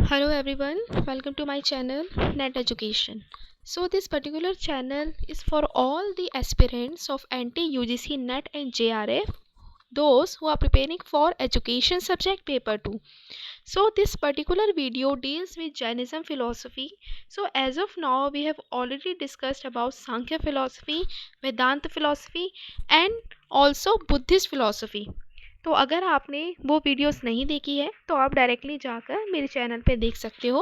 Hello everyone, welcome to my channel Net Education. So this particular channel is for all the aspirants of NT-UGC NET and JRF, those who are preparing for education subject paper 2. So this particular video deals with Jainism philosophy. So as of now we have already discussed about Sankhya philosophy, Vedanta philosophy and also Buddhist philosophy. तो अगर आपने वो videos नहीं देखी है तो आप directly जाकर मेरे चैनल पे देख सकते हो।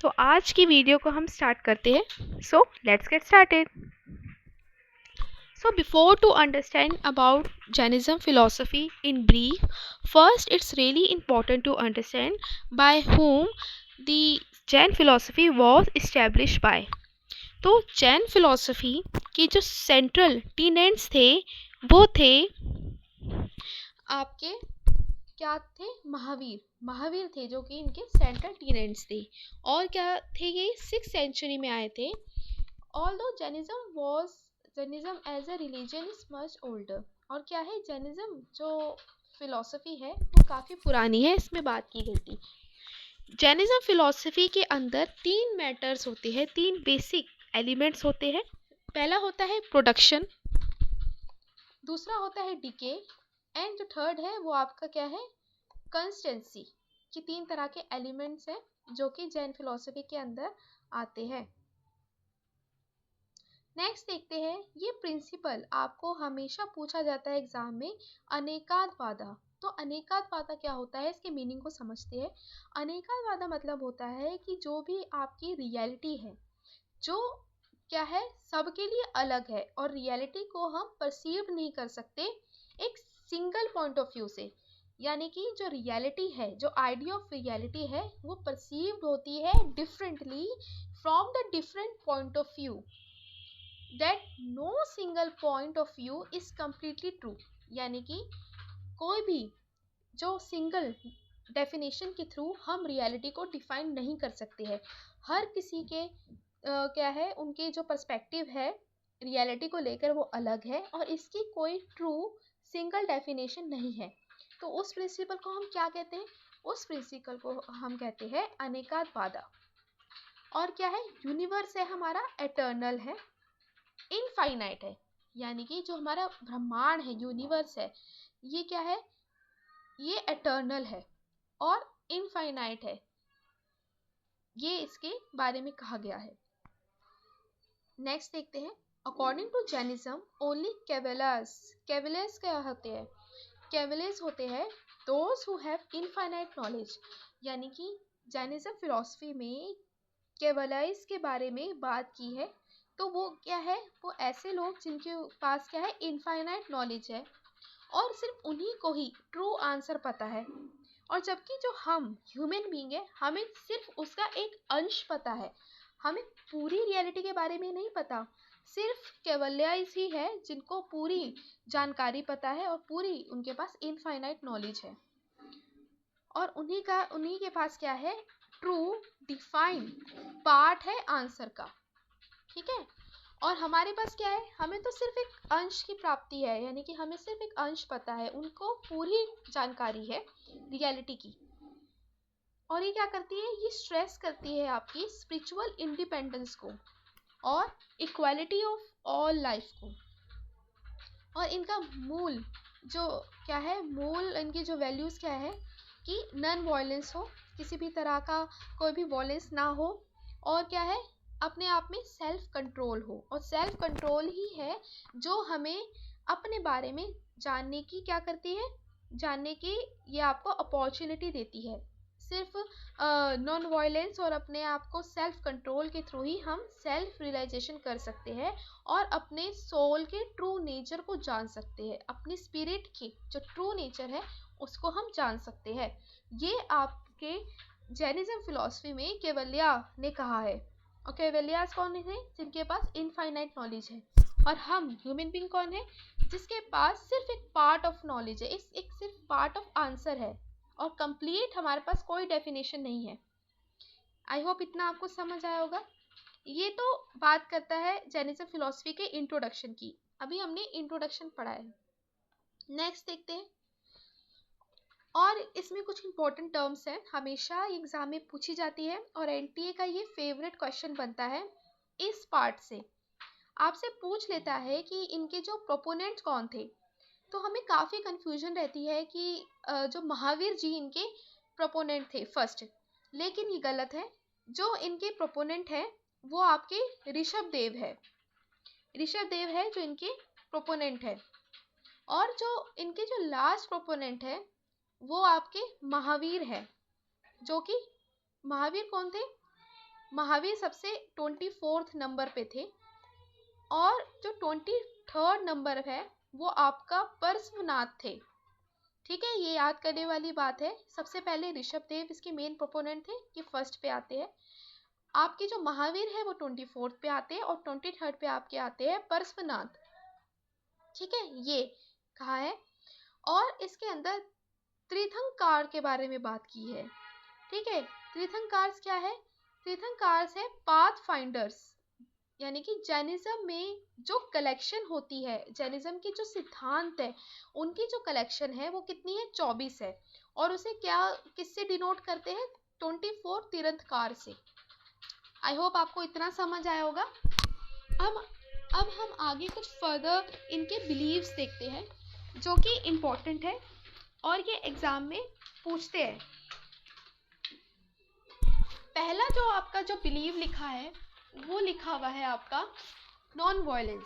तो आज की वीडियो को हम स्टार्ट करते हैं। So let's get started. So before to understand about Jainism philosophy in brief, first it's really important to understand by whom the Jain philosophy was established by. तो जैन फिलॉसफी की जो सेंट्रल टीनेंट्स थे वो थे आपके क्या थे, महावीर थे जो कि इनके सेंट्रल टीनेंट्स थे। और क्या थे, ये 6th सेंचुरी में आए थे। Although Jainism as a religion is much older. और क्या है, जैनिज्म जो फिलॉसफी है वो काफ़ी पुरानी है, इसमें बात की गई थी। जैनिज्म फिलॉसफी के अंदर 3 मैटर्स होते हैं, 3 बेसिक एलिमेंट्स होते हैं। पहला होता है प्रोडक्शन, दूसरा होता है डिके एंड जो थर्ड है वो आपका क्या है, कंस्टेंसी। कि 3 तरह के एलिमेंट्स हैं जो कि जैन फिलॉसफी के अंदर आते हैं। नेक्स्ट देखते हैं, ये प्रिंसिपल आपको हमेशा पूछा जाता है एग्जाम में, अनेकादवादा। तो अनेकादवादा क्या होता है, इसके मीनिंग को समझते हैं। अनेकादवादा मतलब होता है कि जो भी आपकी रियलिटी है, जो क्या है सबके लिए अलग है और रियलिटी को हम परसीव नहीं कर सकते एक सिंगल पॉइंट ऑफ व्यू से। यानी कि जो रियलिटी है, जो आइडिया ऑफ रियलिटी है, वो परसीव्ड होती है differently from the different point of view, that no single point of view is completely true. यानी कि कोई भी जो सिंगल डेफिनेशन के थ्रू हम रियलिटी को डिफाइन नहीं कर सकते हैं। हर किसी के क्या है, उनके जो पर्सपेक्टिव है रियलिटी को लेकर वो अलग है और इसकी कोई ट्रू सिंगल डेफिनेशन नहीं है। तो उस प्रिंसिपल को हम क्या कहते हैं, उस प्रिंसिपल को हम कहते हैं अनेकादवादा। और क्या है, यूनिवर्स है हमारा एटर्नल है, इनफाइनाइट है। यानी कि जो हमारा ब्रह्मांड है, यूनिवर्स है, ये क्या है, ये एटर्नल है और इनफाइनाइट है, ये इसके बारे में कहा गया है। नेक्स्ट देखते हैं, अकॉर्डिंग टू जैनिज्म ओनली कैवलर्स क्या होते हैं, कैवलर्स होते हैं those who have infinite knowledge. यानी कि जैनिज्म फिलॉसफी में कैवलर्स के बारे में बात की है। तो वो क्या है, वो ऐसे लोग जिनके पास क्या है, इनफाइनाइट नॉलेज है और सिर्फ उन्हीं को ही ट्रू आंसर पता है। और जबकि जो हम ह्यूमन बीइंग है, हमें सिर्फ उसका एक अंश पता है, हमें पूरी रियलिटी के बारे में नहीं पता। सिर्फ कैवलियर्स ही है जिनको पूरी जानकारी पता है और पूरी उनके पास इनफाइनाइट नॉलेज है और उन्हीं के पास क्या है, ट्रू डिफाइन पार्ट है आंसर का। ठीक है, और हमारे पास क्या है, हमें तो सिर्फ एक अंश की प्राप्ति है, यानी कि हमें सिर्फ एक अंश पता है, उनको पूरी जानकारी है रियलिटी की। और ये क्या करती है, ये स्ट्रेस करती है आपकी स्पिरिचुअल इंडिपेंडेंस को और इक्वालिटी ऑफ ऑल लाइफ को। और इनका मूल जो क्या है, मूल इनकी जो वैल्यूज़ क्या है कि नॉन वायलेंस हो, किसी भी तरह का कोई भी वायलेंस ना हो, और क्या है, अपने आप में सेल्फ कंट्रोल हो। और सेल्फ कंट्रोल ही है जो हमें अपने बारे में जानने की क्या करती है, जानने की ये आपको अपॉर्चुनिटी देती है। सिर्फ नॉन वायलेंस और अपने आप को सेल्फ कंट्रोल के थ्रू ही हम सेल्फ रियलाइजेशन कर सकते हैं और अपने सोल के ट्रू नेचर को जान सकते हैं। अपनी स्पिरिट की जो ट्रू नेचर है उसको हम जान सकते हैं। ये आपके जैनिज्म फिलॉसफी में कैवल्या ने कहा है। और कैवलियास कौन है, जिनके पास इनफाइनाइट नॉलेज है। और हम ह्यूमन बीइंग कौन है, जिसके पास सिर्फ एक पार्ट ऑफ नॉलेज है, एक सिर्फ पार्ट ऑफ आंसर है और कंप्लीट हमारे पास कोई डेफिनेशन नहीं है। आई होप इतना आपको समझ आया होगा। ये तो बात करता है जैनिज्म फिलॉसफी के इंट्रोडक्शन की। अभी हमने इंट्रोडक्शन पढ़ा है। नेक्स्ट देखते हैं, और इसमें कुछ इंपॉर्टेंट टर्म्स हैं, हमेशा एग्जाम में पूछी जाती है और एनटीए का ये फेवरेट क्वेश्चन बनता है। इस पार्ट से आपसे पूछ लेता है कि इनके जो प्रोपोनेंट्स कौन थे। तो हमें काफ़ी कंफ्यूजन रहती है कि जो महावीर जी इनके प्रोपोनेंट थे फर्स्ट, लेकिन ये गलत है। जो इनके प्रोपोनेंट है वो आपके ऋषभ देव है। ऋषभ देव है जो इनके प्रोपोनेंट है। और जो इनके जो लास्ट प्रोपोनेंट है वो आपके महावीर है, जो कि महावीर कौन थे? महावीर सबसे 24th नंबर पे थे। और जो 23rd नंबर है वो आपका पार्श्वनाथ थे। ठीक है, ये याद करने वाली बात है। सबसे पहले ऋषभ देव इसके मेन प्रोपोनेंट थे, ये फर्स्ट पे आते हैं। आपके जो महावीर है वो 24th पे आते हैं और 23rd पे आपके आते हैं पार्श्वनाथ। ठीक है, ये कहा है। और इसके अंदर तीर्थंकार के बारे में बात की है। ठीक है, तीर्थंकार क्या है? तीर्थंकार है पाथ फाइंडर्स, यानी कि जैनिज्म में जो कलेक्शन होती है, जैनिज्म की जो सिद्धांत है उनकी जो कलेक्शन है वो कितनी है? 24 है। और उसे क्या किससे डिनोट करते हैं? 24 तीर्थंकार से। आई होप आपको इतना समझ आया होगा। अब हम आगे कुछ फर्दर इनके बिलीव्स देखते हैं जो कि इम्पोर्टेंट है और ये एग्जाम में पूछते हैं। पहला जो आपका जो बिलीव लिखा है वो लिखा हुआ है आपका नॉन वायलेंस,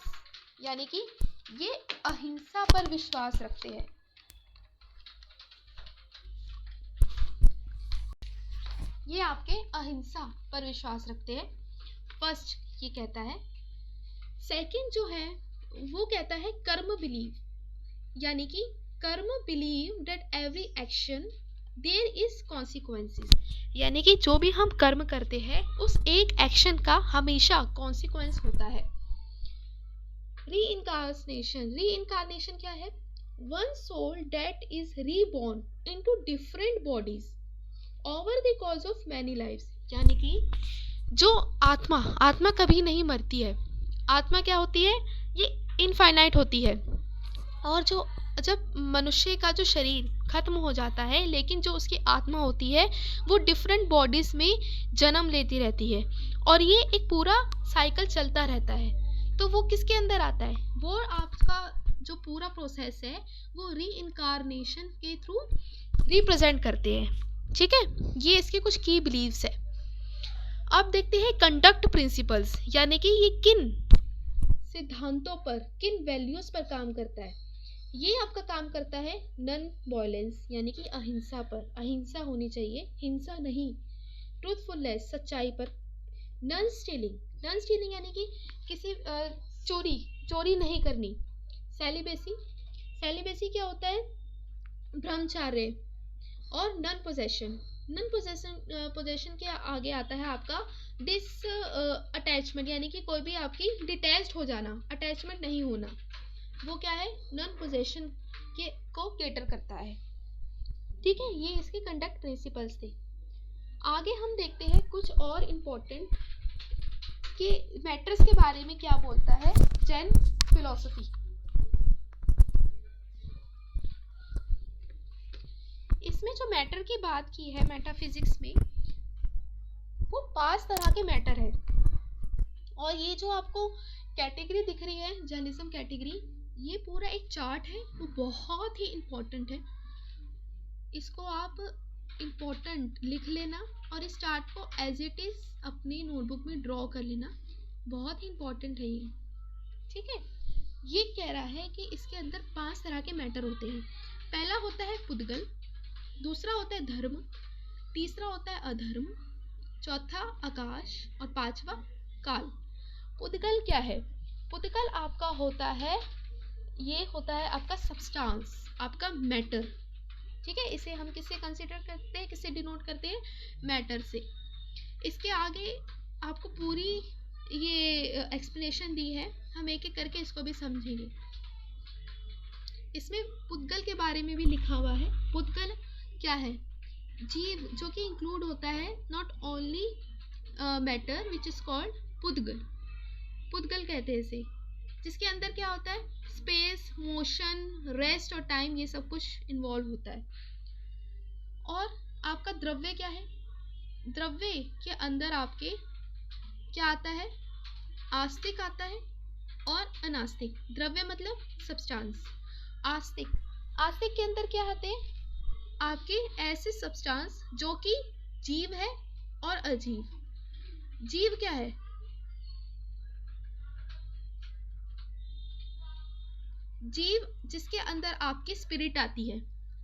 यानी कि ये अहिंसा पर विश्वास रखते हैं। ये आपके अहिंसा पर विश्वास रखते हैं, फर्स्ट ये कहता है। सेकंड जो है वो कहता है कर्म बिलीव, यानी कि karma believe that every action there is consequences, यानी कि जो भी हम कर्म करते हैं उस एक एक्शन का हमेशा कॉन्सिक्वेंस होता है। रीइंकार्नेशन क्या है? One soul that is reborn into different bodies over the cause of many lives, यानी कि जो आत्मा कभी नहीं मरती है। आत्मा क्या होती है? ये इनफाइनाइट होती है। और जब मनुष्य का जो शरीर खत्म हो जाता है, लेकिन जो उसकी आत्मा होती है वो डिफरेंट बॉडीज में जन्म लेती रहती है और ये एक पूरा साइकिल चलता रहता है। तो वो किसके अंदर आता है? वो आपका जो पूरा प्रोसेस है वो रीइंकार्नेशन के थ्रू रिप्रेजेंट करते हैं। ठीक है, ये इसके कुछ की बिलीव्स है। अब देखते हैं कंडक्ट प्रिंसिपल्स, यानी कि ये किन सिद्धांतों पर, किन वैल्यूज पर काम करता है। ये आपका काम करता है नॉन वायलेंस, यानी कि अहिंसा पर। अहिंसा होनी चाहिए, हिंसा नहीं। ट्रूथफुलनेस, सच्चाई पर। नॉन स्टीलिंग यानी कि किसी चोरी नहीं करनी। सेलिबेसी क्या होता है? ब्रह्मचार्य। और नॉन पोजेशन के आगे आता है आपका डिस अटैचमेंट, यानी कि कोई भी आपकी डिटैच्ड हो जाना, अटैचमेंट नहीं होना, वो क्या है? नॉन पोजेशन को केटर करता है। ठीक है, ये इसके कंडक्ट प्रिंसिपल्स थे। आगे हम देखते हैं कुछ और इम्पोर्टेंट कि मैटर्स के बारे में क्या बोलता है जैन फिलॉसफी। इसमें जो मैटर की बात की है मेटाफिजिक्स में, वो 5 तरह के मैटर है। और ये जो आपको कैटेगरी दिख रही है जैनिज्म कैटेगरी, ये पूरा एक चार्ट है, वो बहुत ही इम्पोर्टेंट है। इसको आप इम्पोर्टेंट लिख लेना और इस चार्ट को एज इट इज अपनी नोटबुक में ड्रॉ कर लेना, बहुत ही इम्पोर्टेंट है ये। ठीक है, ये कह रहा है कि इसके अंदर 5 तरह के मैटर होते हैं। पहला होता है पुद्गल, दूसरा होता है धर्म, तीसरा होता है अधर्म, चौथा आकाश और पांचवा काल। पुद्गल क्या है? पुद्गल आपका होता है, ये होता है आपका सब्सटेंस, आपका मैटर। ठीक है, इसे हम किससे कंसीडर करते हैं, किससे डिनोट करते हैं? मैटर से। इसके आगे आपको पूरी ये एक्सप्लेनेशन दी है, हम एक एक करके इसको भी समझेंगे। इसमें पुद्गल के बारे में भी लिखा हुआ है। पुद्गल क्या है? जीव जो कि इंक्लूड होता है not only matter which is called pudgal. पुद्गल कहते हैं इसे, जिसके अंदर क्या होता है? स्पेस, मोशन, रेस्ट और टाइम, ये सब कुछ इन्वॉल्व होता है। और आपका द्रव्य क्या है, द्रव्य के अंदर आपके क्या आता है, आस्तिक आता है और अनास्तिक। द्रव्य मतलब सब्सटेंस, आस्तिक, आस्तिक के अंदर क्या आते हैं, आपके ऐसे सब्सटेंस जो कि जीव है और अजीव। जीव क्या है, जीव जिसके अंदर आपकी स्पिरिट आती है,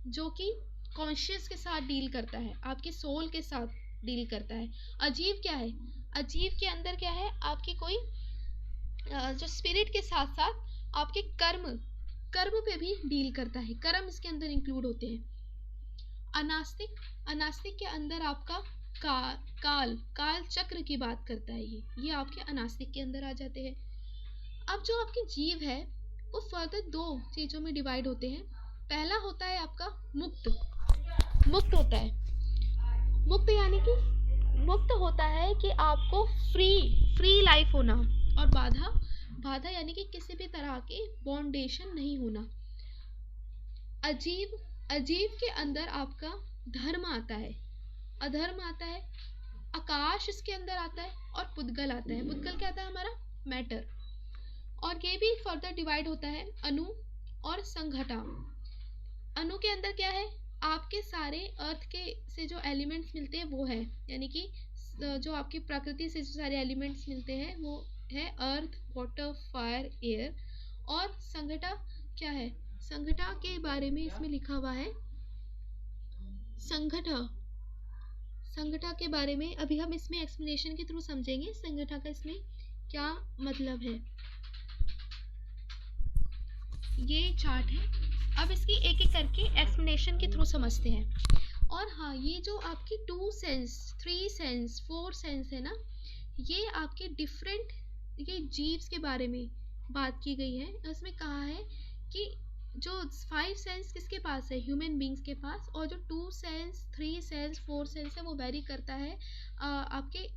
जो कि कॉन्शियस के साथ डील करता है, आपके सोल के साथ डील करता है। अजीव क्या है, अजीव के अंदर क्या है, आपकी कोई जो स्पिरिट के साथ साथ आपके कर्म, कर्म पे भी डील करता है, कर्म इसके अंदर इंक्लूड होते हैं। अनास्तिक, अनास्तिक के अंदर आपका काल, काल चक्र की बात करता है, ये आपके अनास्तिक के अंदर आ जाते हैं। अब जो आपके जीव है वो फर्दर दो चीजों में डिवाइड होते हैं। पहला होता है आपका मुक्त, मुक्त होता है, मुक्त यानी कि मुक्त होता है कि आपको फ्री, फ्री लाइफ होना, और बाधा, बाधा यानी कि किसी भी तरह के बॉन्डेशन नहीं होना। अजीब, अजीब के अंदर आपका धर्म आता है, अधर्म आता है, आकाश इसके अंदर आता है और पुद्गल आता है। पुद्गल क्या आता है, हमारा मैटर। और ये भी फर्दर डिवाइड होता है अणु और संघटा। अणु के अंदर क्या है, आपके सारे अर्थ के से जो एलिमेंट्स मिलते हैं वो है, यानी कि जो आपकी प्रकृति से जो सारे एलिमेंट्स मिलते हैं वो है अर्थ, वाटर, फायर, एयर। और संघटा क्या है, संघटा के बारे में इसमें लिखा हुआ है, संघटा, संघटा के बारे में अभी हम इसमें एक्सप्लेनेशन के थ्रू समझेंगे संघटा का इसमें क्या मतलब है। ये चार्ट है, अब इसकी एक एक करके एक्सप्लेनेशन के थ्रू समझते हैं। और हाँ, ये जो आपकी 2 सेंस, 3 सेंस, 4 सेंस है ना, ये आपके डिफरेंट, ये जीव्स के बारे में बात की गई है। उसमें कहा है कि जो 5 सेंस किसके पास है, ह्यूमन बींग्स के पास, और जो 2 सेंस, 3 सेंस, 4 सेंस है वो वेरी करता है आपके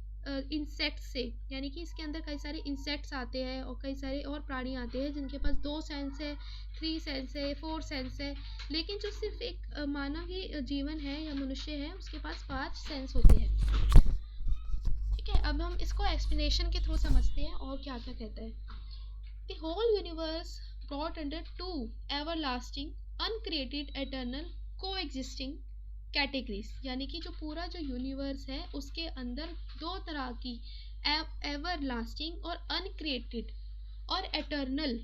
इंसेक्ट्स से, यानी कि इसके अंदर कई सारे इंसेक्ट्स आते हैं और कई सारे और प्राणी आते हैं जिनके पास 2 सेंस है, 3 सेंस है, 4 सेंस है। लेकिन जो सिर्फ एक मानव ही जीवन है या मनुष्य है उसके पास 5 सेंस होते हैं। ठीक है, अब हम इसको एक्सप्लेनेशन के थ्रू समझते हैं और क्या क्या कहता है। The whole universe brought under 2 everlasting, uncreated, eternal, coexisting categories, यानी कि जो पूरा जो यूनिवर्स है उसके अंदर 2 तरह की एवर लास्टिंग और अनक्रिएटेड और एटर्नल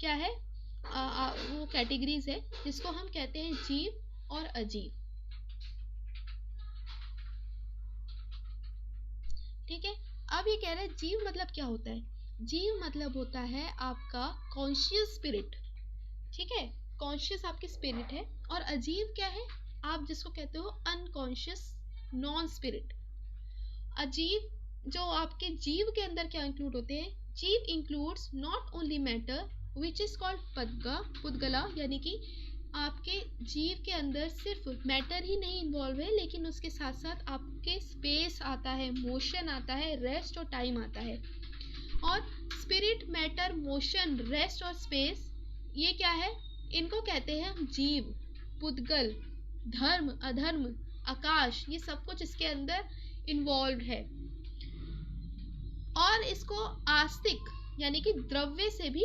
क्या है, वो कैटेगरीज है जिसको हम कहते हैं जीव और अजीव। ठीक है, अब ये कह रहे हैं जीव मतलब क्या होता है, जीव मतलब होता है आपका कॉन्शियस स्पिरिट। ठीक है, कॉन्शियस आपकी स्पिरिट है। और अजीव क्या है, आप जिसको कहते हो अनकॉन्शियस नॉन स्पिरिट। अजीव, जो आपके जीव के अंदर क्या इंक्लूड होते हैं, जीव includes not only matter which is called pudgala, यानी कि आपके जीव के अंदर सिर्फ मैटर ही नहीं इन्वॉल्व है, लेकिन उसके साथ साथ आपके स्पेस आता है, मोशन आता है, रेस्ट और टाइम आता है। और स्पिरिट, मैटर, मोशन, रेस्ट और स्पेस, ये क्या है, इनको कहते हैं हम जीव, पुद्गल, धर्म, अधर्म, आकाश, ये सब कुछ इसके अंदर इन्वॉल्व है। और इसको आस्तिक यानी कि द्रव्य से भी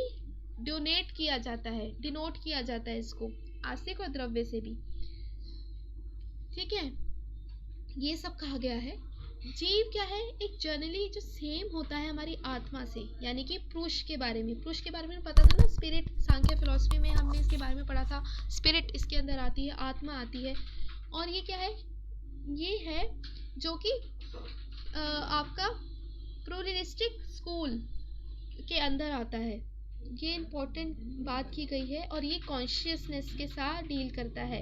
डोनेट किया जाता है, डिनोट किया जाता है इसको आस्तिक और द्रव्य से भी। ठीक है, ये सब कहा गया है। जीव क्या है, एक जनरली जो सेम होता है हमारी आत्मा से, यानी कि पुरुष के बारे में, पुरुष के बारे में पता था ना, स्पिरिट, सांख्य फिलॉसफी में हमने इसके बारे में पढ़ा था, स्पिरिट इसके अंदर आती है, आत्मा आती है। और ये क्या है, ये है जो कि आपका प्लूरलिस्टिक स्कूल के अंदर आता है, ये इम्पोर्टेंट बात की गई है। और ये कॉन्शियसनेस के साथ डील करता है,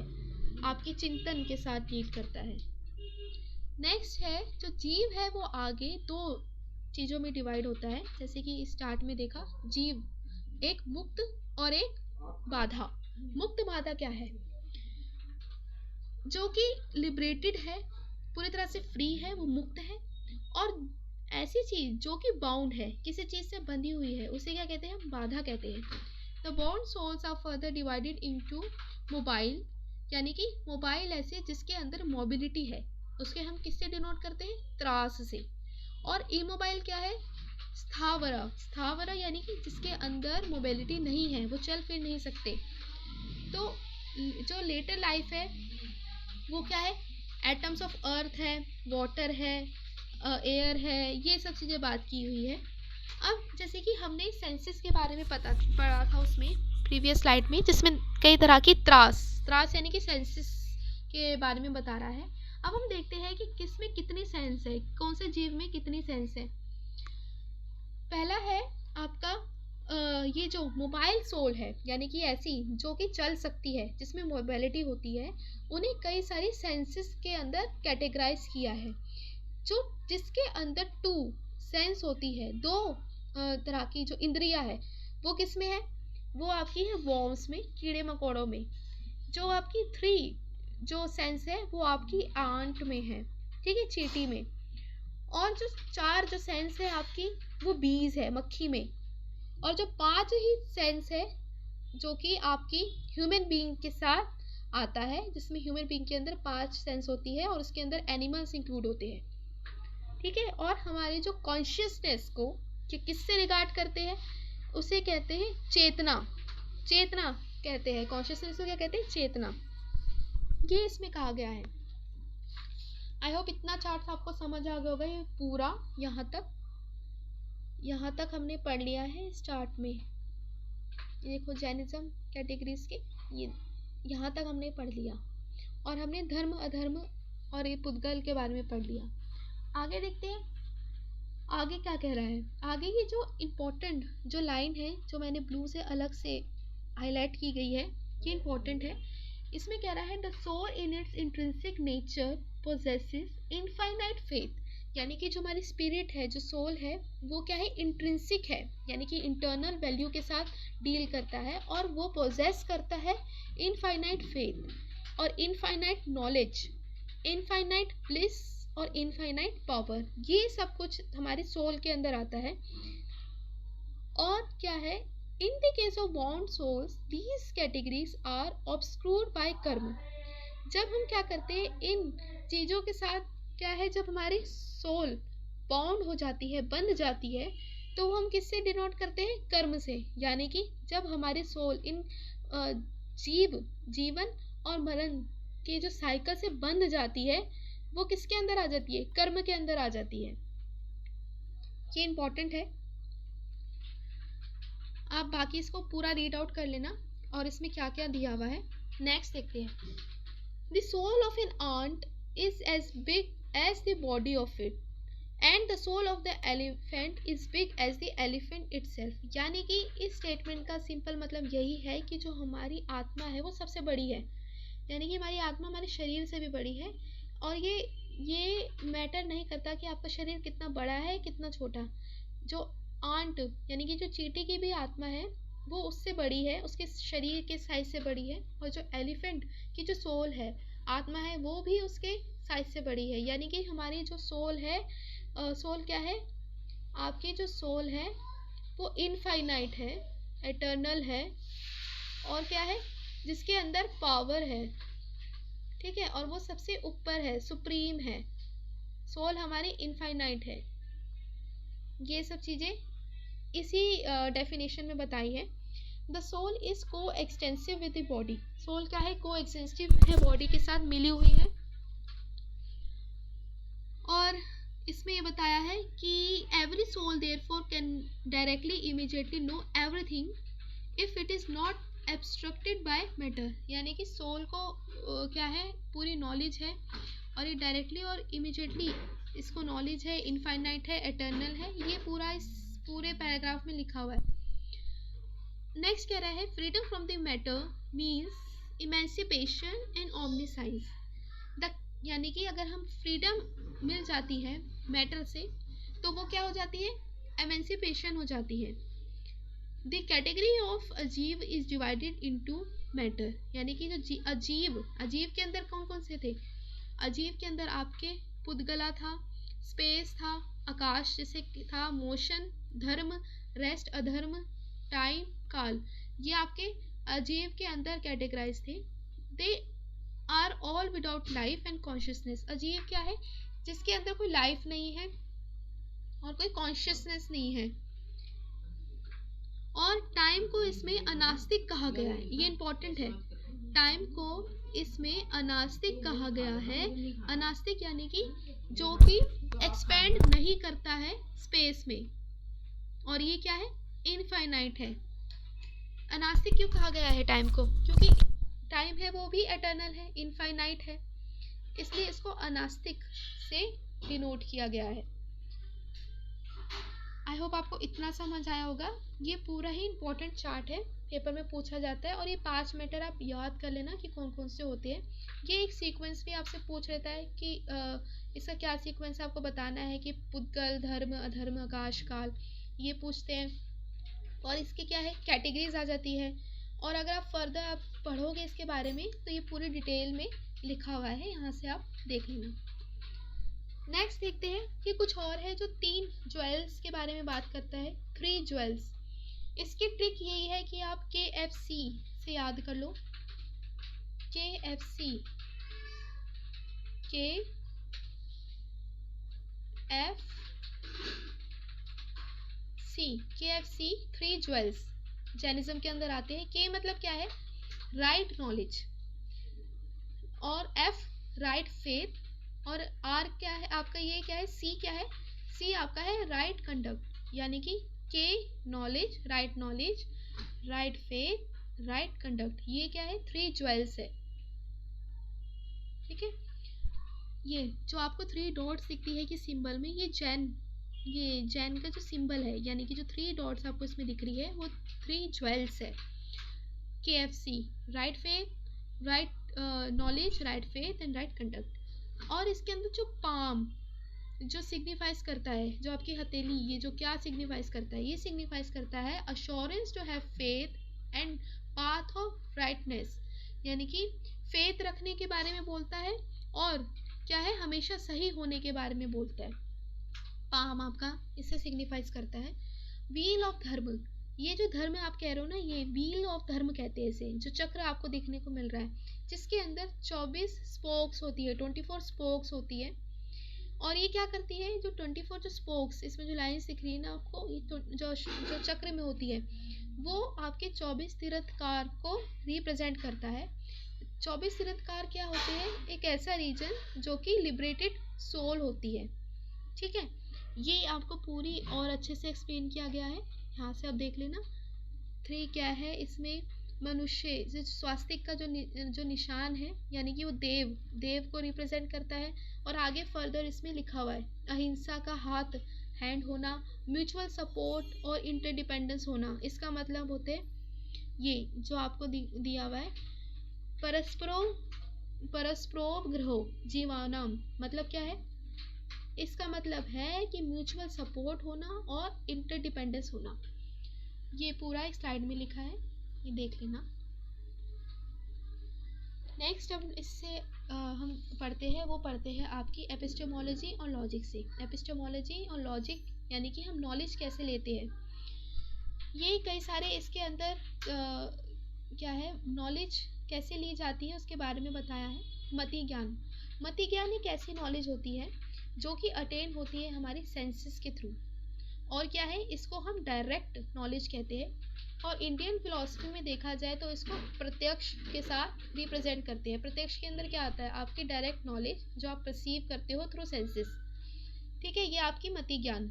आपके चिंतन के साथ डील करता है। नेक्स्ट है जो जीव है वो आगे 2 चीज़ों में डिवाइड होता है, जैसे कि स्टार्ट में देखा, जीव एक मुक्त और एक बाधा। मुक्त बाधा क्या है, जो कि लिबरेटेड है, पूरी तरह से फ्री है, वो मुक्त है। और ऐसी चीज जो कि बाउंड है, किसी चीज से बंधी हुई है, उसे क्या कहते हैं, बाधा कहते हैं। The bound souls are further divided into mobile, यानी कि मोबाइल ऐसे जिसके अंदर मोबिलिटी है, उसके हम किससे डिनोट करते हैं? त्रास से। और इमोबाइल क्या है? स्थावरा। स्थावरा यानी कि जिसके अंदर मोबिलिटी नहीं है, वो चल फिर नहीं सकते। तो जो लेटर लाइफ है वो क्या है? एटम्स ऑफ अर्थ है, वाटर है, एयर है, ये सब चीज़ें बात की हुई है। अब जैसे कि हमने सेंसेस के बारे में पढ़ा था उसमें प्रीवियस स्लाइड में, जिसमें कई तरह की त्रास यानी कि सेंसेस के बारे में बता रहा है। अब हम देखते हैं कि किस में कितनी सेंस है, कौन से जीव में कितनी सेंस है। पहला है आपका ये जो मोबाइल सोल है, यानी कि ऐसी जो कि चल सकती है, जिसमें मोबिलिटी होती है, उन्हें कई सारी सेंसेस के अंदर कैटेगराइज किया है। जो जिसके अंदर 2 सेंस होती है, 2 तरह की जो इंद्रियां है, वो किस में है? वो आपकी है वॉर्म्स में, कीड़े मकोड़ों में। जो आपकी 3 जो सेंस है वो आपकी आंट में है, ठीक है, चींटी में। और जो 4 जो सेंस है आपकी, वो बीज है, मक्खी में। और जो 5 ही सेंस है जो कि आपकी ह्यूमन बीइंग के साथ आता है, जिसमें ह्यूमन बीइंग के अंदर 5 सेंस होती है और उसके अंदर एनिमल्स इंक्लूड होते हैं, ठीक है। और हमारे जो कॉन्शियसनेस को कि किससे रिगार्ड करते हैं, उसे कहते हैं चेतना। चेतना कहते हैं कॉन्शियसनेस को, क्या कहते हैं? चेतना। ये इसमें कहा गया है। आई होप इतना चार्ट आपको समझ आ गया होगा। ये पूरा यहाँ तक हमने पढ़ लिया है इस चार्ट में। ये देखो जैनिज्म कैटेगरीज के, ये यहाँ तक हमने पढ़ लिया। और हमने धर्म अधर्म और ये पुद्गल के बारे में पढ़ लिया। आगे देखते हैं आगे क्या कह रहा है। आगे ये जो इम्पोर्टेंट जो लाइन है, जो मैंने ब्लू से अलग से हाईलाइट की गई है, ये इम्पोर्टेंट है। इसमें कह रहा है the soul in its intrinsic nature possesses infinite faith. यानी कि जो हमारी स्पिरिट है, जो सोल है, वो क्या है? इंट्रिंसिक है, यानी कि इंटरनल वैल्यू के साथ डील करता है, और वो पोजेस करता है इनफाइनाइट फेथ और इनफाइनाइट नॉलेज, इनफाइनाइट ब्लिस और इनफाइनाइट पावर। ये सब कुछ हमारी सोल के अंदर आता है। और क्या है? In the case of bound souls these categories are obscured by karma. जब हम क्या करते हैं इन चीज़ों के साथ, क्या है, जब हमारी सोल बाउंड हो जाती है, बंध जाती है, तो हम किससे डिनोट करते हैं? कर्म से। यानी कि जब हमारी सोल इन जीवन और मरण के जो साइकिल से बंध जाती है, वो किसके अंदर आ जाती है? कर्म के अंदर आ जाती है। ये इंपॉर्टेंट है, आप बाकी इसको पूरा रीड आउट कर लेना और इसमें क्या क्या दिया हुआ है। नेक्स्ट देखते हैं। The soul of an ant is as big as the body of it and the soul of the elephant is big as the elephant itself। यानी कि इस स्टेटमेंट का सिंपल मतलब यही है कि जो हमारी आत्मा है वो सबसे बड़ी है। यानी कि हमारी आत्मा हमारे शरीर से भी बड़ी है। और ये मैटर नहीं करता कि आपका शरीर कितना बड़ा है कितना छोटा। जो आंट यानी कि जो चींटी की भी आत्मा है वो उससे बड़ी है, उसके शरीर के साइज से बड़ी है। और जो एलिफेंट की जो सोल है, आत्मा है, वो भी उसके साइज से बड़ी है। यानी कि हमारी जो सोल है, सोल क्या है? आपकी जो सोल है वो इनफाइनाइट है, एटर्नल है, और क्या है? जिसके अंदर पावर है, ठीक है, और वो सबसे ऊपर है, सुप्रीम है। सोल हमारी इनफाइनाइट है। ये सब चीज़ें इसी डेफिनेशन में बताई है। The soul is coextensive with the body. Soul क्या है? को एक्सटेंसिव है, बॉडी के साथ मिली हुई है। और इसमें ये बताया है कि every soul therefore can directly immediately know everything if it is not obstructed by matter. यानी कि सोल को क्या है? पूरी नॉलेज है, और ये डायरेक्टली और इमीडिएटली इसको नॉलेज है, इनफाइनाइट है, एटर्नल है। ये पूरा इस पूरे पैराग्राफ में लिखा हुआ है। नेक्स्ट कह रहा है freedom from the matter means emancipation and omniscience. यानी कि अगर हम फ्रीडम मिल जाती है मैटर से, तो वो क्या हो जाती है? एमेंसिपेशन हो जाती है। द कैटेगरी ऑफ अजीव इज डिवाइडेड इनटू मैटर। यानी कि जो अजीव के अंदर कौन कौन से थे? अजीव के अंदर आपके पुद्गला था, स्पेस था, आकाश जैसे था, मोशन, धर्म, रेस्ट, अधर्म, टाइम, काल, ये आपके अजीव के अंदर कैटेगराइज थे। They all without life and consciousness. अजीब क्या है? जिसके अंदर कोई लाइफ नहीं है और कोई कॉन्शियसनेस नहीं है। और टाइम को इसमें अनास्तिक कहा गया है, ये इंपॉर्टेंट है। टाइम को इसमें अनास्तिक कहा गया है। अनास्तिक यानी कि जो कि एक्सपेंड नहीं करता है स्पेस में, और ये क्या है? इनफाइनाइट है। अनास्तिक क्यों कहा गया है टाइम को? क्योंकि टाइम है वो भी एटर्नल है, इनफाइनाइट है, इसलिए इसको अनास्तिक से डिनोट किया गया है। आई होप आपको इतना समझ आया होगा। ये पूरा ही इंपॉर्टेंट चार्ट है, पेपर में पूछा जाता है, और ये 5 मैटर आप याद कर लेना कि कौन कौन से होते हैं। ये एक सीक्वेंस भी आपसे पूछ लेता है कि इसका क्या सीक्वेंस है, आपको बताना है कि पुद्गल, धर्म, अधर्म, आकाश, काल, ये पूछते हैं। और इसके क्या है, कैटेगरीज आ जाती है। और अगर आप फर्दर आप पढ़ोगे इसके बारे में तो ये पूरी डिटेल में लिखा हुआ है, यहाँ से आप देख लेना। नेक्स्ट देखते हैं कि कुछ और है जो 3 ज्वेल्स के बारे में बात करता है, 3 ज्वेल्स। इसकी ट्रिक यही है कि आप KFC से याद कर लो। KFC, KFC 3 ज्वेल्स जैनिज्म के अंदर आते हैं। K मतलब क्या है? राइट नॉलेज, और F राइट फेथ, और R क्या है आपका? ये क्या है? C क्या है? C आपका है राइट कंडक्ट, यानी कि K knowledge, right faith, right conduct, ये क्या है? 3 ज्वेल्स है। ठीक है, ये जो आपको 3 डॉट्स दिखती है कि सिंबल में, ये जैन का जो सिंबल है, यानी कि जो 3 डॉट्स आपको इसमें दिख रही है वो 3 ज्वेल्स है। KFC right faith, right knowledge, right faith and right conduct. और इसके अंदर जो पाम जो सिग्निफाइज करता है, जो आपकी हथेली, ये जो क्या सिग्निफाइज करता है? ये सिग्निफाइज करता है assurance to have faith and path of righteousness, यानी कि फेथ रखने के बारे में बोलता है, और क्या है? हमेशा सही होने के बारे में बोलता है। पाम आपका इससे सिग्निफाइज करता है। व्हील ऑफ धर्म, ये जो धर्म आप कह रहे हो ना, ये व्हील ऑफ धर्म कहते हैं इसे, जो चक्र आपको देखने को मिल रहा है, जिसके अंदर 24 स्पोक्स होती है, 24 स्पोक्स होती है। और ये क्या करती है? जो 24 जो स्पोक्स, इसमें जो लाइन्स दिख रही है ना आपको, ये जो चक्र में होती है, वो आपके 24 तीर्थकार को रिप्रेजेंट करता है। 24 तीर्थकार क्या होते हैं? एक ऐसा रीजन जो कि लिबरेटेड सोल होती है। ठीक है, ये आपको पूरी और अच्छे से एक्सप्लेन किया गया है, यहाँ से आप देख लेना। 3 क्या है इसमें? मनुष्य, जो स्वास्तिक का जो निशान है, यानी कि वो देव को रिप्रेजेंट करता है। और आगे फर्दर इसमें लिखा हुआ है अहिंसा का हाथ, हैंड होना, म्यूचुअल सपोर्ट और इंटरडिपेंडेंस होना। इसका मतलब होते हैं ये जो आपको दिया हुआ है, परस्परोपग्रहो जीवानाम, मतलब क्या है? इसका मतलब है कि म्यूचुअल सपोर्ट होना और इंटरडिपेंडेंस होना। ये पूरा एक स्लाइड में लिखा है, ये देख लेना। नेक्स्ट अब इससे हम पढ़ते हैं आपकी एपिस्टेमोलॉजी और लॉजिक से। एपिस्टेमोलॉजी और लॉजिक यानी कि हम नॉलेज कैसे लेते हैं, ये कई सारे इसके अंदर क्या है, नॉलेज कैसे ली जाती है उसके बारे में बताया है। मति ज्ञान एक ऐसी नॉलेज होती है जो कि अटेन होती है हमारी सेंसेस के थ्रू, और क्या है, इसको हम डायरेक्ट नॉलेज कहते हैं। और इंडियन फिलॉसफी में देखा जाए तो इसको प्रत्यक्ष के साथ रिप्रेजेंट करते हैं। प्रत्यक्ष के अंदर क्या आता है? आपकी डायरेक्ट नॉलेज जो आप परसीव करते हो थ्रू सेंसेस। ठीक है, ये आपकी मति ज्ञान।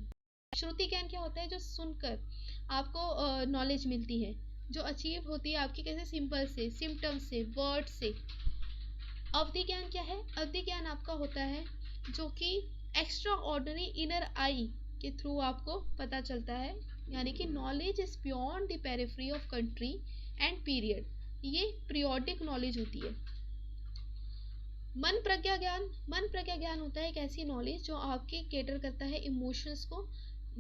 श्रुति ज्ञान क्या होता है? जो सुनकर आपको नॉलेज मिलती है, जो अचीव होती है आपकी कैसे? सिंपल से, सिम्टम से, वर्ड से। अवधि ज्ञान क्या है? अवधि ज्ञान आपका होता है जो कि एक्स्ट्रा ऑर्डिनरी इनर आई के थ्रू आपको पता चलता है, यानी कि knowledge is beyond the periphery of country and period, ये पीरियोडिक नॉलेज होती है। मन प्रज्ञा ज्ञान होता है एक ऐसी नॉलेज जो आपके केटर करता है इमोशंस को।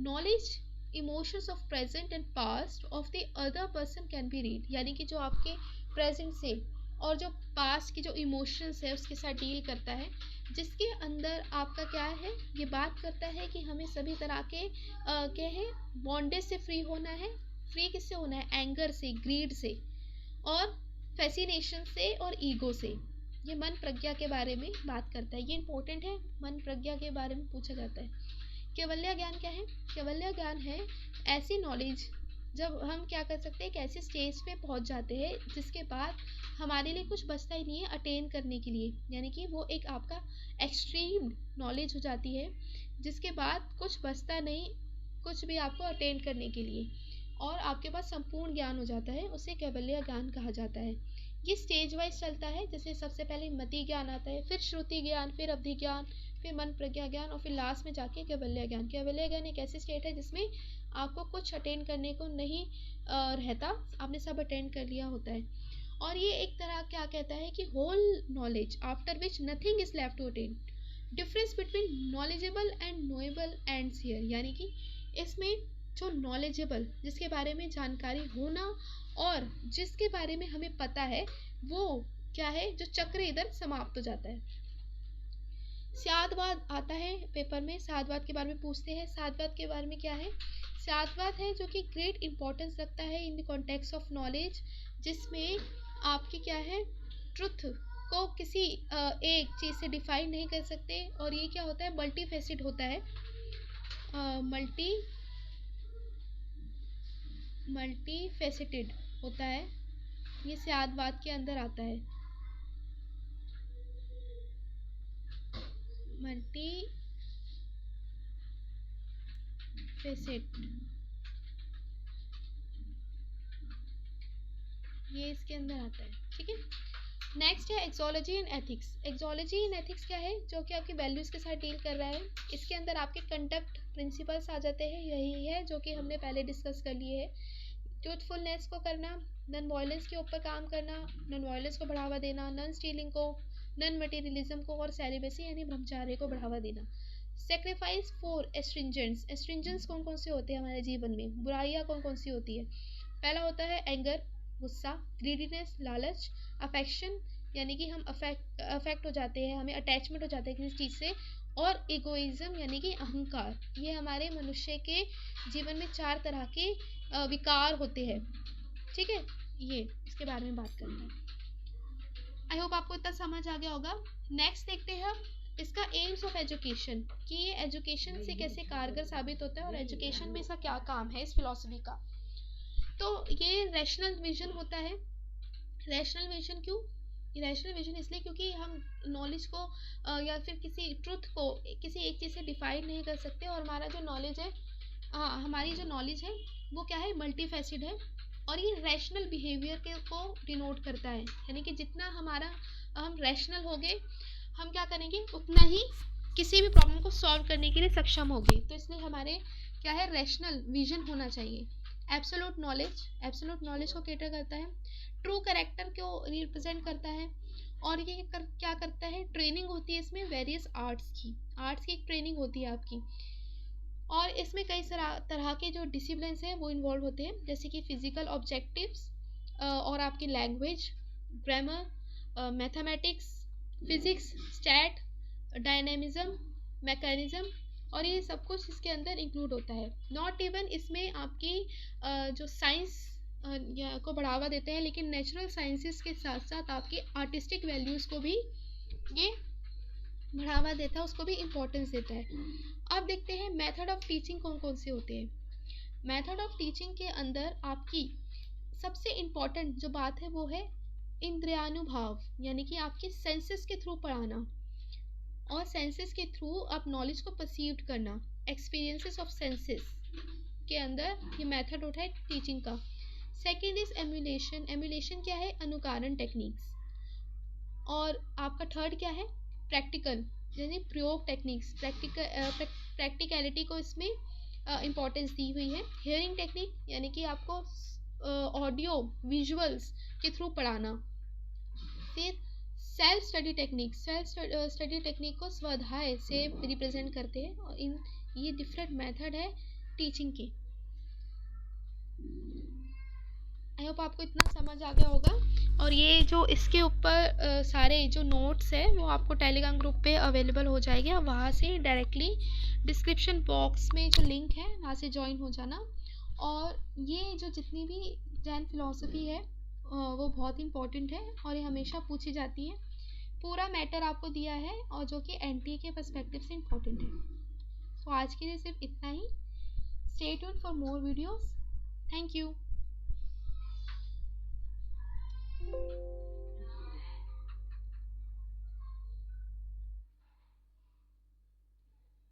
Knowledge emotions of present and past of the other person can be read, यानी कि जो आपके प्रेजेंट से और जो पास्ट की जो इमोशंस है उसके साथ डील करता है, जिसके अंदर आपका क्या है, ये बात करता है कि हमें सभी तरह के क्या है, बॉन्डेज से फ्री होना है। फ्री किससे होना है? एंगर से, ग्रीड से, और फैसिनेशन से और ईगो से। ये मन प्रज्ञा के बारे में बात करता है, ये इंपॉर्टेंट है, मन प्रज्ञा के बारे में पूछा जाता है। कैवल्य ज्ञान क्या है? कैवल्य ज्ञान है ऐसी नॉलेज जब हम क्या कर सकते हैं, एक ऐसे स्टेज पे पहुंच जाते हैं जिसके बाद हमारे लिए कुछ बचता ही नहीं है अटेन करने के लिए, यानी कि वो एक आपका एक्सट्रीम नॉलेज हो जाती है जिसके बाद कुछ बचता नहीं कुछ भी आपको अटेन करने के लिए, और आपके पास संपूर्ण ज्ञान हो जाता है, उसे कैवल्य ज्ञान कहा जाता है। ये स्टेज वाइज चलता है, जैसे सबसे पहले मति ज्ञान आता है, फिर श्रुति ज्ञान, फिर अवधि ज्ञान, फिर मन प्रज्ञा ज्ञान, और फिर लास्ट में जाके कैवल्य ज्ञान। कैवल्य ज्ञान एक ऐसी स्टेट है जिसमें आपको कुछ अटेंड करने को नहीं रहता, आपने सब अटेंड कर लिया होता है। और ये एक तरह क्या कहता है कि whole knowledge after which nothing is left to attain. Difference between knowledgeable and knowable ends here, यानी कि इसमें जो नॉलेजेबल, जिसके बारे में जानकारी होना, और जिसके बारे में हमें पता है, वो क्या है, जो चक्र इधर समाप्त हो जाता है। साधवाद आता है पेपर में, साधवाद के बारे में पूछते हैं। साधवाद के बारे में क्या है? साधवाद है जो कि ग्रेट इंपॉर्टेंस रखता है in the context of knowledge, जिसमें आपकी क्या है, ट्रुथ को किसी एक चीज़ से डिफाइन नहीं कर सकते, और ये क्या होता है, मल्टी फेसेड होता है, मल्टी फेसेटेड होता है, ये साधवाद के अंदर आता है। मल्टी फेसेट, ये इसके अंदर आता है, ठीक है। नेक्स्ट है एक्सोलॉजी एंड एथिक्स। एक्सोलॉजी एंड एथिक्स क्या है? जो कि आपकी वैल्यूज़ के साथ डील कर रहा है। इसके अंदर आपके कंडक्ट प्रिंसिपल्स आ जाते हैं, यही है जो कि हमने पहले डिस्कस कर लिए है। ट्रूथफुलनेस को करना, नॉन वायलेंस के ऊपर काम करना, नॉन वायलेंस को बढ़ावा देना, नॉन स्टीलिंग को, नॉन मटेरियलिज्म को, और सेलिबेसी यानी ब्रह्मचार्य को बढ़ावा देना। Sacrifice for astringents. एस्ट्रिंजेंट्स कौन कौन से होते हैं हमारे जीवन में? बुराइयाँ कौन कौन सी होती है? पहला होता है एंगर, गुस्सा, ग्रीडीनेस, लालच, अफेक्शन यानी कि हम अफेक्ट हो जाते हैं, हमें अटैचमेंट हो जाता है किसी चीज़ से, और इगोइज्म यानी कि अहंकार। ये हमारे मनुष्य के जीवन में 4 तरह के विकार होते हैं, ठीक है। ये इसके बारे में बात करते हैं। आई होप आपको इतना समझ आ गया होगा। नेक्स्ट देखते हैं हम इसका एम्स ऑफ एजुकेशन, कि ये एजुकेशन से कैसे कारगर साबित होता है, और एजुकेशन में इसका क्या काम है इस फिलॉसफी का। तो ये रैशनल विजन होता है। रैशनल विजन क्यों? रैशनल विजन इसलिए क्योंकि हम नॉलेज को या फिर किसी ट्रुथ को किसी एक चीज़ से डिफाइन नहीं कर सकते, और हमारा जो नॉलेज है, हमारी जो नॉलेज है वो क्या है, मल्टी फैसेड है, और ये रैशनल बिहेवियर के को डिनोट करता है, यानी कि जितना हम रैशनल हो गए, हम क्या करेंगे, उतना ही किसी भी प्रॉब्लम को सॉल्व करने के लिए सक्षम होंगे। तो इसलिए हमारे क्या है, रैशनल विजन होना चाहिए। एब्सोल्यूट नॉलेज को कैटर करता है। ट्रू कैरेक्टर को रिप्रेजेंट करता है, और ये क्या करता है, ट्रेनिंग होती है इसमें वेरियस आर्ट्स की एक ट्रेनिंग होती है आपकी, और इसमें कई तरह के जो डिसिप्लिन हैं वो इन्वॉल्व होते हैं, जैसे कि फिजिकल ऑब्जेक्टिव्स, और आपकी language, grammar, mathematics, physics, stat, dynamism, mechanism, और ये सब कुछ इसके अंदर इंक्लूड होता है। नॉट इवन इसमें आपकी जो साइंस को बढ़ावा देते हैं, लेकिन नेचुरल साइंसेस के साथ साथ आपकी आर्टिस्टिक वैल्यूज़ को भी ये बढ़ावा देता है, उसको भी इम्पोर्टेंस देता है। अब देखते हैं मेथड ऑफ टीचिंग कौन कौन से होते हैं। मेथड ऑफ टीचिंग के अंदर आपकी सबसे इम्पॉर्टेंट जो बात है वो है इंद्रियानुभाव, यानी कि आपके सेंसेस के थ्रू पढ़ाना, और सेंसेस के थ्रू आप नॉलेज को परसीव करना। एक्सपीरियंसेस ऑफ सेंसेस के अंदर ये मेथड होता है टीचिंग का। Second is emulation. एम्यूलेशन क्या है, अनुकरण टेक्निक्स। और आपका थर्ड क्या है, प्रैक्टिकल यानी प्रयोग टेक्निक्स। प्रैक्टिकलिटी को इसमें इम्पोर्टेंस दी हुई है। हियरिंग टेक्निक यानी कि आपको ऑडियो विजुअल्स के थ्रू पढ़ाना। फिर सेल्फ स्टडी टेक्निक को स्वाध्याय से रिप्रेजेंट करते हैं, और ये डिफरेंट मेथड है टीचिंग के। आई होप आपको इतना समझ आ गया होगा, और ये जो इसके ऊपर सारे जो नोट्स है वो आपको टेलीग्राम ग्रुप पे अवेलेबल हो जाएंगे, और वहाँ से डायरेक्टली डिस्क्रिप्शन बॉक्स में जो लिंक है वहाँ से ज्वाइन हो जाना। और ये जो जितनी भी जैन फिलॉसफी है वो बहुत इंपॉर्टेंट है, और ये हमेशा पूछी जाती है। पूरा मैटर आपको दिया है और जो कि एनटीए के पर्सपेक्टिव से इम्पोर्टेंट है। तो आज के लिए सिर्फ इतना ही। Stay tuned for more videos. Thank you.